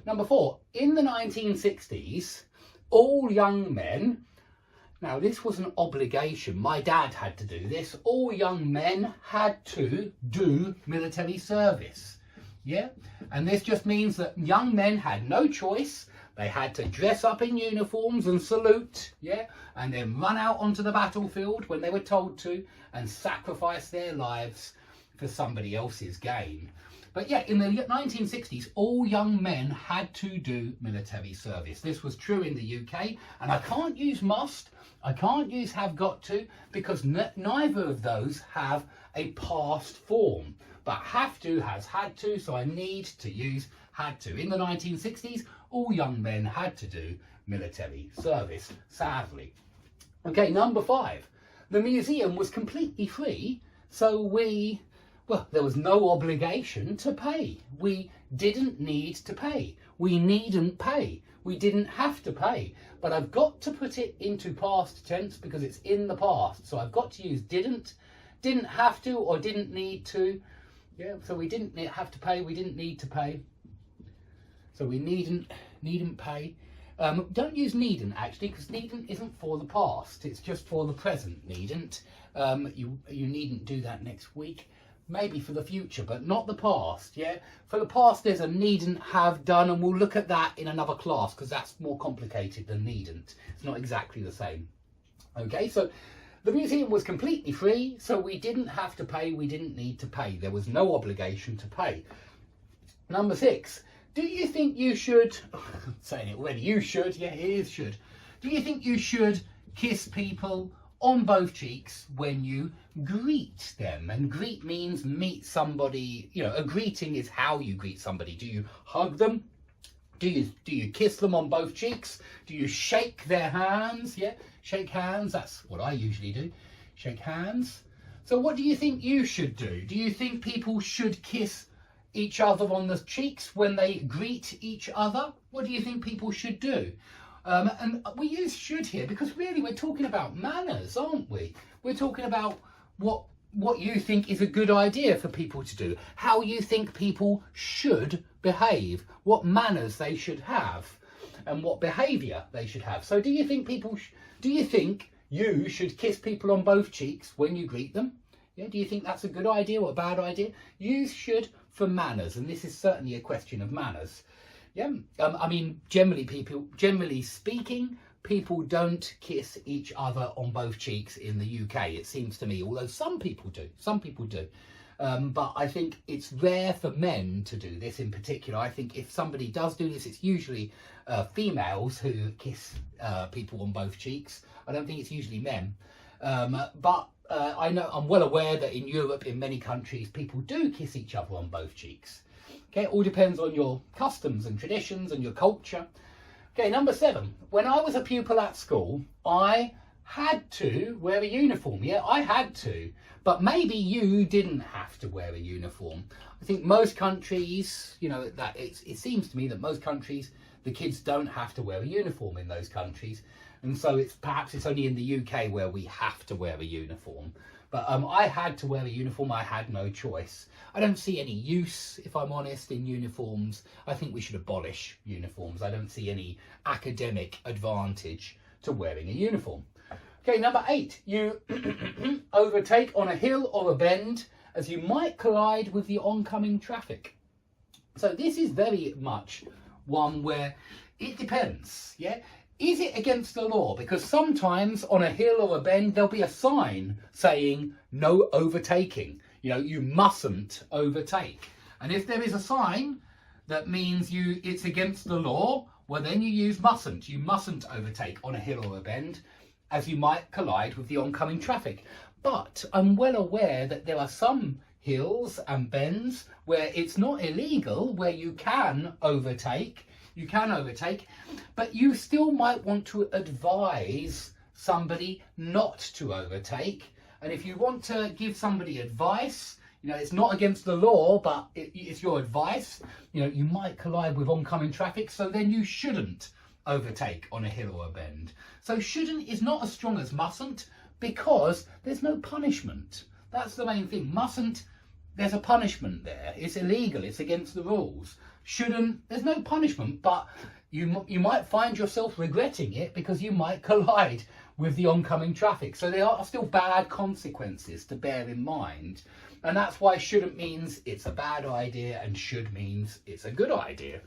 Number 4, in the 1960s, all young men, now this was an obligation, my dad had to do this, all young men had to do military service. Yeah, and this just means that young men had no choice. They had to dress up in uniforms and salute, yeah, and then run out onto the battlefield when they were told to and sacrifice their lives for somebody else's gain. But yeah, in the 1960s, all young men had to do military service. This was true in the UK, and I can't use must, I can't use have got to, because neither of those have a past form. But have to has had to, so I need to use had to. In the 1960s, all young men had to do military service, sadly. Okay, number 5. The museum was completely free, so there was no obligation to pay. We didn't need to pay. We needn't pay. We didn't have to pay. But I've got to put it into past tense because it's in the past. So I've got to use didn't have to, or didn't need to. Yeah, so we didn't have to pay, we didn't need to pay. So we needn't pay. Don't use needn't actually, because needn't isn't for the past. It's just for the present, needn't. You needn't do that next week. Maybe for the future, but not the past, yeah? For the past, there's a needn't have done, and we'll look at that in another class, because that's more complicated than needn't. It's not exactly the same. Okay, so the museum was completely free, so we didn't have to pay, we didn't need to pay. There was no obligation to pay. Number 6, do you think you should, saying it already, you should, yeah, it is should. Do you think you should kiss people on both cheeks when you greet them? And greet means meet somebody, you know, a greeting is how you greet somebody. Do you hug them? Do you kiss them on both cheeks? Do you shake their hands? Yeah, shake hands. That's what I usually do. Shake hands. So what do you think you should do? Do you think people should kiss each other on the cheeks when they greet each other? What do you think people should do? And we use should here because really we're talking about manners, aren't we? We're talking about what you think is a good idea for people to do, how you think people should behave, what manners they should have, and what behaviour they should have. So do you think you should kiss people on both cheeks when you greet them? Yeah, do you think that's a good idea or a bad idea? Use should for manners, and this is certainly a question of manners. Yeah, I mean, generally speaking, people don't kiss each other on both cheeks in the UK, it seems to me, although some people do. But I think it's rare for men to do this in particular. I think if somebody does do this, it's usually females who kiss people on both cheeks. I don't think it's usually men. But I'm well aware that in Europe, in many countries, people do kiss each other on both cheeks. Okay, it all depends on your customs and traditions and your culture. Okay, number 7. When I was a pupil at school, I had to wear a uniform. Yeah, I had to. But maybe you didn't have to wear a uniform. I think most countries, you know, that it seems to me that most countries, the kids don't have to wear a uniform in those countries. And so perhaps it's only in the UK where we have to wear a uniform. But I had to wear a uniform. I had no choice. I don't see any use, if I'm honest, in uniforms. I think we should abolish uniforms. I don't see any academic advantage to wearing a uniform. Okay, number 8. You overtake on a hill or a bend as you might collide with the oncoming traffic. So this is very much one where it depends, yeah? Is it against the law? Because sometimes on a hill or a bend, there'll be a sign saying no overtaking. You know, you mustn't overtake. And if there is a sign that means it's against the law, well, then you use mustn't. You mustn't overtake on a hill or a bend, as you might collide with the oncoming traffic. But I'm well aware that there are some hills and bends where it's not illegal, where you can overtake. You can overtake, but you still might want to advise somebody not to overtake. And if you want to give somebody advice, you know, it's not against the law, but it's your advice. You know, you might collide with oncoming traffic, so then you shouldn't overtake on a hill or a bend. So shouldn't is not as strong as mustn't because there's no punishment. That's the main thing. Mustn't, there's a punishment there. It's illegal. It's against the rules. Shouldn't, there's no punishment, but you might find yourself regretting it because you might collide with the oncoming traffic. So there are still bad consequences to bear in mind. And that's why shouldn't means it's a bad idea and should means it's a good idea.